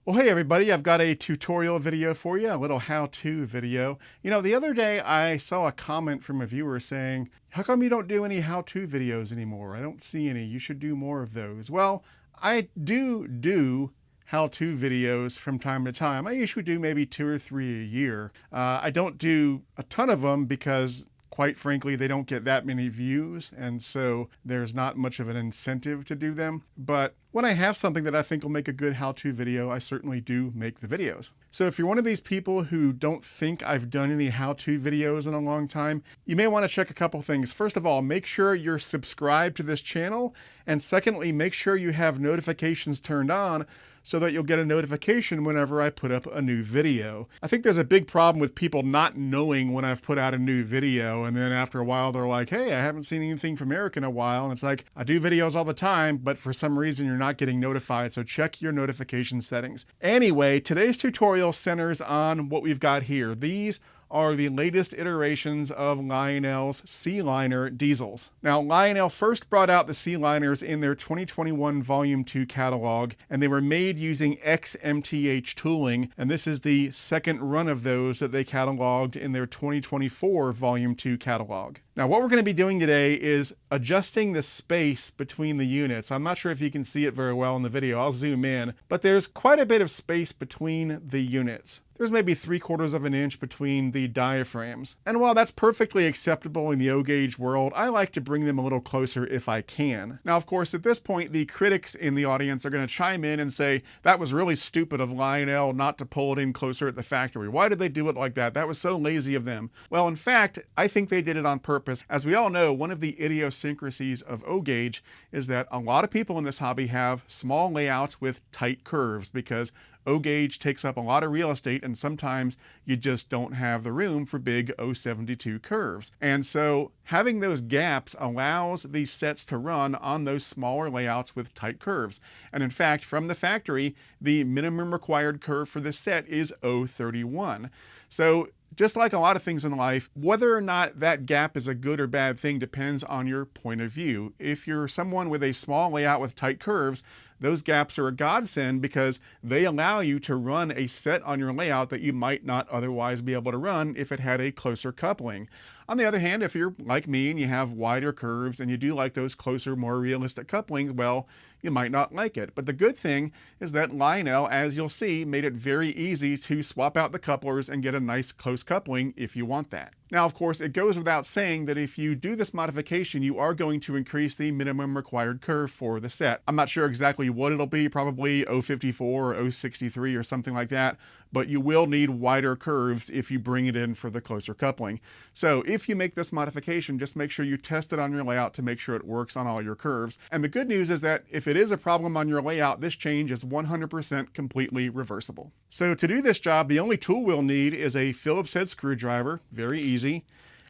Well, hey everybody, I've got a tutorial video for you, a little how-to video. The other day I saw a comment from a viewer saying, how come you don't do any how-to videos anymore? I don't see any. You should do more of those. Well, I do how-to videos from time to time. I usually do maybe 2 or 3 a year. I don't do a ton of them because quite frankly, they don't get that many views, and so there's not much of an incentive to do them. But when I have something that I think will make a good how-to video, I certainly do make the videos. So if you're one of these people who don't think I've done any how-to videos in a long time, you may want to check a couple things. First of all, make sure you're subscribed to this channel, and secondly, make sure you have notifications turned on so that you'll get a notification whenever I put up a new video. I think there's a big problem with people not knowing when I've put out a new video, and then after a while they're like, hey, I haven't seen anything from Eric in a while, and it's like, I do videos all the time, but for some reason you're not getting notified, so check your notification settings. Anyway, today's tutorial centers on what we've got here. These are the latest iterations of Lionel's Sea-Liner diesels. Now, Lionel first brought out the Sea-Liners in their 2021 Volume 2 catalog, and they were made using XMTH tooling, and this is the second run of those that they cataloged in their 2024 Volume 2 catalog. Now, what we're going to be doing today is adjusting the space between the units. I'm not sure if you can see it very well in the video. I'll zoom in, but there's quite a bit of space between the units. There's maybe 3/4 of an inch between the diaphragms. And while that's perfectly acceptable in the O-gauge world, I like to bring them a little closer if I can. Now, of course, at this point, the critics in the audience are going to chime in and say, that was really stupid of Lionel not to pull it in closer at the factory. Why did they do it like that? That was so lazy of them. Well, in fact, I think they did it on purpose. As we all know, one of the idiosyncrasies of O-gauge is that a lot of people in this hobby have small layouts with tight curves because O-gauge takes up a lot of real estate, and sometimes you just don't have the room for big O72 curves. And so having those gaps allows these sets to run on those smaller layouts with tight curves. And in fact, from the factory, the minimum required curve for this set is O31. So just like a lot of things in life, whether or not that gap is a good or bad thing depends on your point of view. If you're someone with a small layout with tight curves, those gaps are a godsend because they allow you to run a set on your layout that you might not otherwise be able to run if it had a closer coupling. On the other hand, if you're like me and you have wider curves and you do like those closer, more realistic couplings, well, you might not like it. But the good thing is that Lionel, as you'll see, made it very easy to swap out the couplers and get a nice close coupling if you want that. Now, of course, it goes without saying that if you do this modification, you are going to increase the minimum required curve for the set. I'm not sure exactly what it'll be, probably O54 or O63 or something like that, but you will need wider curves if you bring it in for the closer coupling. So if you make this modification, just make sure you test it on your layout to make sure it works on all your curves. And the good news is that if it is a problem on your layout, this change is 100% completely reversible. So to do this job, the only tool we'll need is a Phillips head screwdriver, very easy.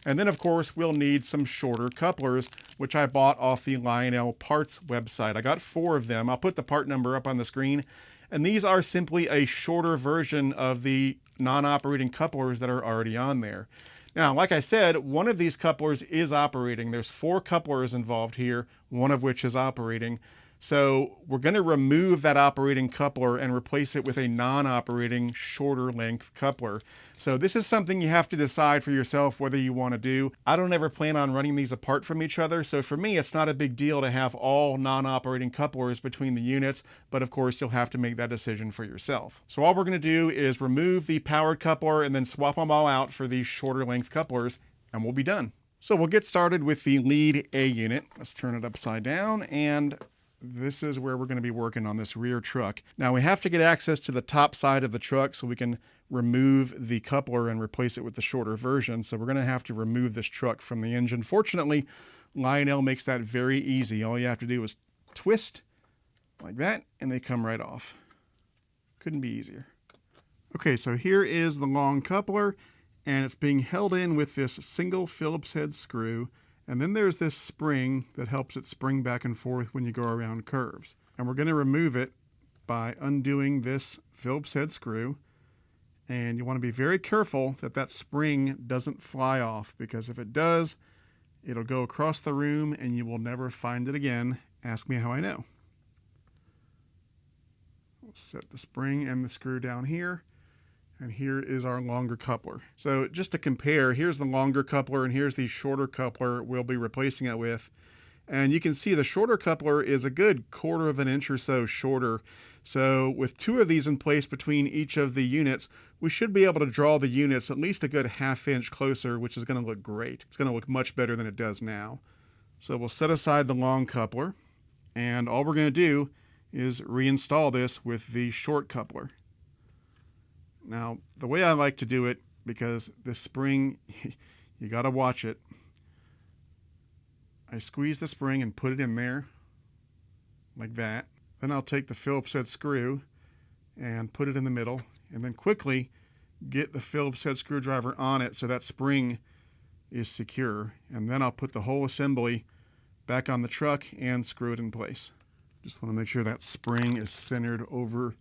And then, of course, we'll need some shorter couplers, which I bought off the Lionel parts website. I got 4 of them. I'll put the part number up on the screen. And these are simply a shorter version of the non-operating couplers that are already on there. Now, like I said, one of these couplers is operating. There's 4 couplers involved here, one of which is operating. So we're going to remove that operating coupler and replace it with a non-operating shorter length coupler. So this is something you have to decide for yourself whether you want to do. I don't ever plan on running these apart from each other. So for me, it's not a big deal to have all non-operating couplers between the units, but of course you'll have to make that decision for yourself. So all we're going to do is remove the powered coupler and then swap them all out for these shorter length couplers, and we'll be done. So we'll get started with the lead A unit. Let's turn it upside down, and this is where we're going to be working on this rear truck. Now we have to get access to the top side of the truck so we can remove the coupler and replace it with the shorter version. So we're going to have to remove this truck from the engine. Fortunately, Lionel makes that very easy. All you have to do is twist like that and they come right off. Couldn't be easier. Okay, so here is the long coupler and it's being held in with this single Phillips head screw. And then there's this spring that helps it spring back and forth when you go around curves. And we're going to remove it by undoing this Phillips head screw. And you want to be very careful that that spring doesn't fly off, because if it does, it'll go across the room and you will never find it again. Ask me how I know. Set the spring and the screw down here. And here is our longer coupler. So just to compare, here's the longer coupler and here's the shorter coupler we'll be replacing it with. And you can see the shorter coupler is a good 1/4 of an inch or so shorter. So with 2 of these in place between each of the units, we should be able to draw the units at least a good 1/2 inch closer, which is going to look great. It's going to look much better than it does now. So we'll set aside the long coupler, and all we're going to do is reinstall this with the short coupler. Now, the way I like to do it, because this spring, you got to watch it. I squeeze the spring and put it in there, like that. Then I'll take the Phillips head screw and put it in the middle, and then quickly get the Phillips head screwdriver on it so that spring is secure. And then I'll put the whole assembly back on the truck and screw it in place. Just want to make sure that spring is centered over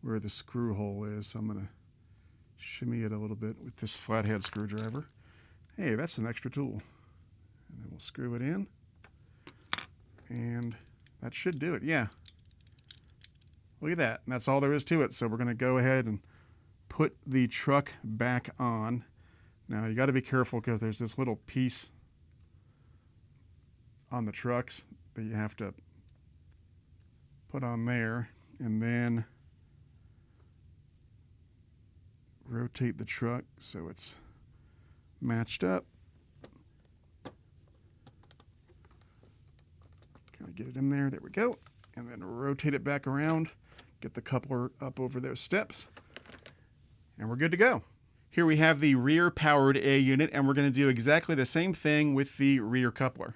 where the screw hole is. So I'm going to shimmy it a little bit with this flathead screwdriver. Hey, that's an extra tool. And then we'll screw it in. And that should do it. Yeah. Look at that. And that's all there is to it. So we're going to go ahead and put the truck back on. Now you got to be careful because there's this little piece on the trucks that you have to put on there, and then rotate the truck so it's matched up. Kind of get it in there. There we go. And then rotate it back around. Get the coupler up over those steps. And we're good to go. Here we have the rear powered A unit, and we're going to do exactly the same thing with the rear coupler.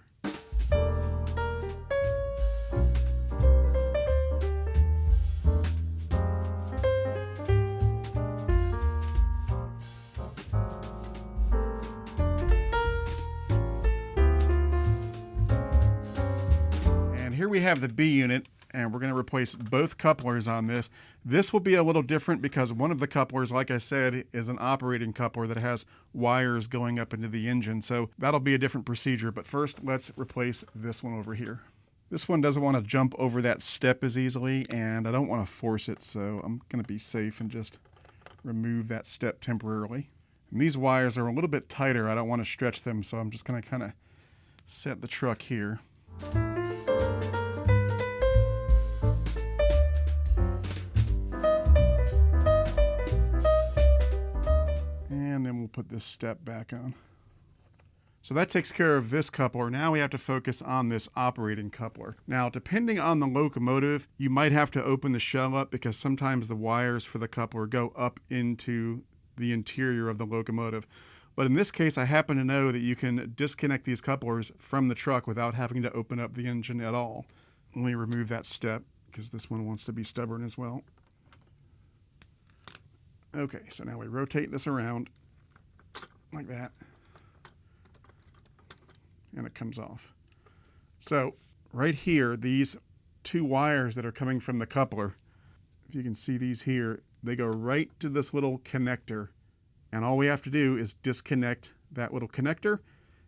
Here we have the B unit, and we're going to replace both couplers on this. This will be a little different because one of the couplers, like I said, is an operating coupler that has wires going up into the engine. So that'll be a different procedure. But first, let's replace this one over here. This one doesn't want to jump over that step as easily, and I don't want to force it. So I'm going to be safe and just remove that step temporarily. And these wires are a little bit tighter. I don't want to stretch them, so I'm just going to kind of set the truck here. And then we'll put this step back on. So that takes care of this coupler. Now we have to focus on this operating coupler. Now, depending on the locomotive, you might have to open the shell up because sometimes the wires for the coupler go up into the interior of the locomotive. But in this case, I happen to know that you can disconnect these couplers from the truck without having to open up the engine at all. Let me remove that step because this one wants to be stubborn as well. Okay, so now we rotate this around like that, and it comes off. So right here, these 2 wires that are coming from the coupler, if you can see these here, they go right to this little connector, and all we have to do is disconnect that little connector,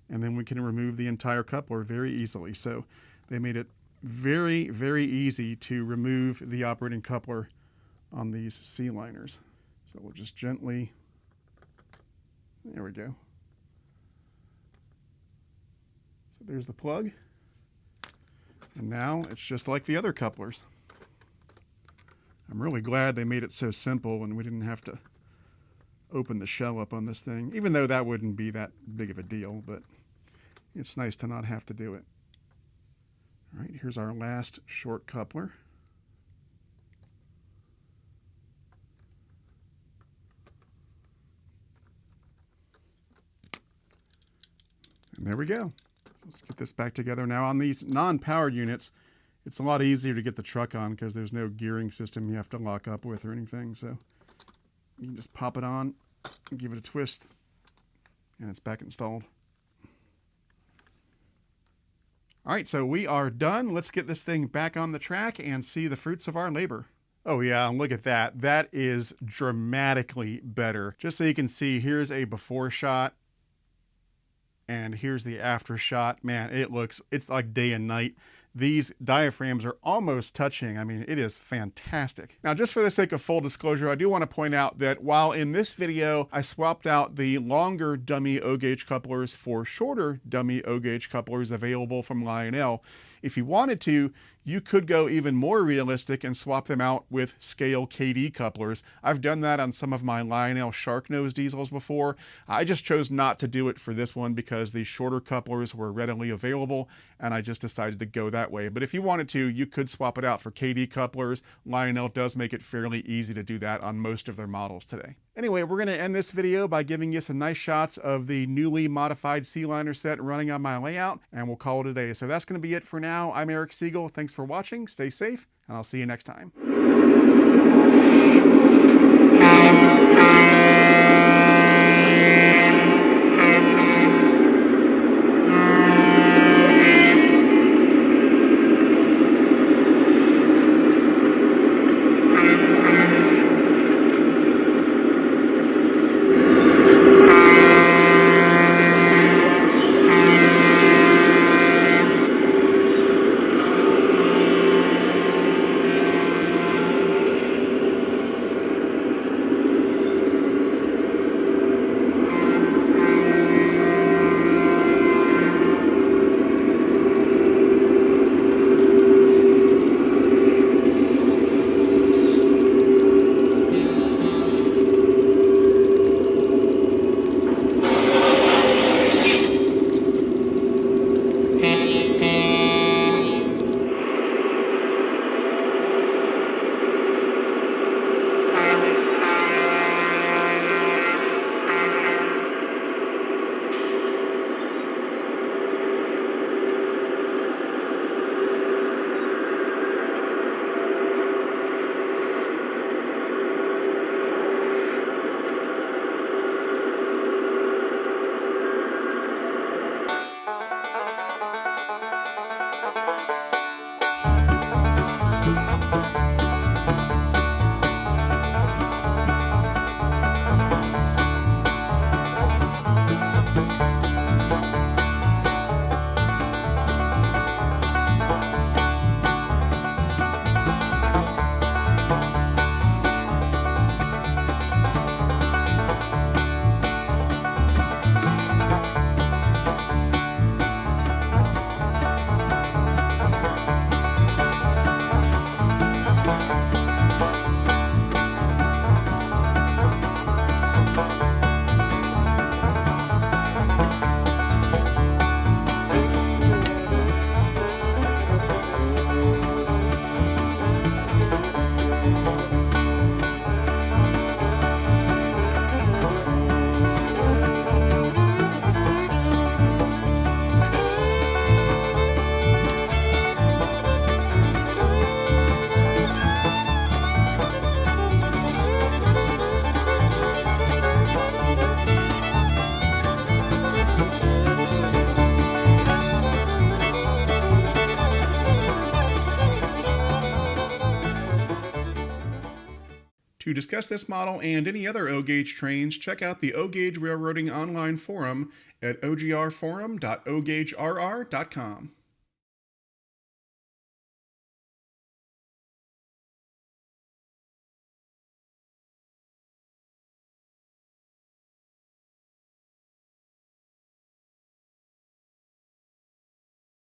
and then we can remove the entire coupler very easily. So they made it very, very easy to remove the operating coupler on these C-liners. So we'll just gently, there we go. So there's the plug. And now it's just like the other couplers. I'm really glad they made it so simple and we didn't have to open the shell up on this thing, even though that wouldn't be that big of a deal, but it's nice to not have to do it. All right, here's our last short coupler. And there we go. Let's get this back together. Now on these non-powered units, it's a lot easier to get the truck on because there's no gearing system you have to lock up with or anything. So you can just pop it on and give it a twist, and it's back installed. All right, so we are done. Let's get this thing back on the track and see the fruits of our labor. Oh yeah, look at that. That is dramatically better. Just so you can see, here's a before shot. And here's the after shot. Man, it's like day and night. these diaphragms are almost touching. I mean, it is fantastic. Now, just for the sake of full disclosure, I do want to point out that while in this video, I swapped out the longer dummy O-gauge couplers for shorter dummy O-gauge couplers available from Lionel, if you wanted to, you could go even more realistic and swap them out with scale KD couplers. I've done that on some of my Lionel Shark Nose diesels before. I just chose not to do it for this one because the shorter couplers were readily available, and I just decided to go that way. But if you wanted to, you could swap it out for KD couplers. Lionel does make it fairly easy to do that on most of their models today. Anyway, we're going to end this video by giving you some nice shots of the newly modified C-liner set running on my layout, and we'll call it a day. So that's going to be it for now. I'm Eric Siegel. Thanks for watching. Stay safe, and I'll see you next time. To discuss this model and any other O-gauge trains, check out the O-Gauge Railroading online forum at ogrforum.ogaugerr.com.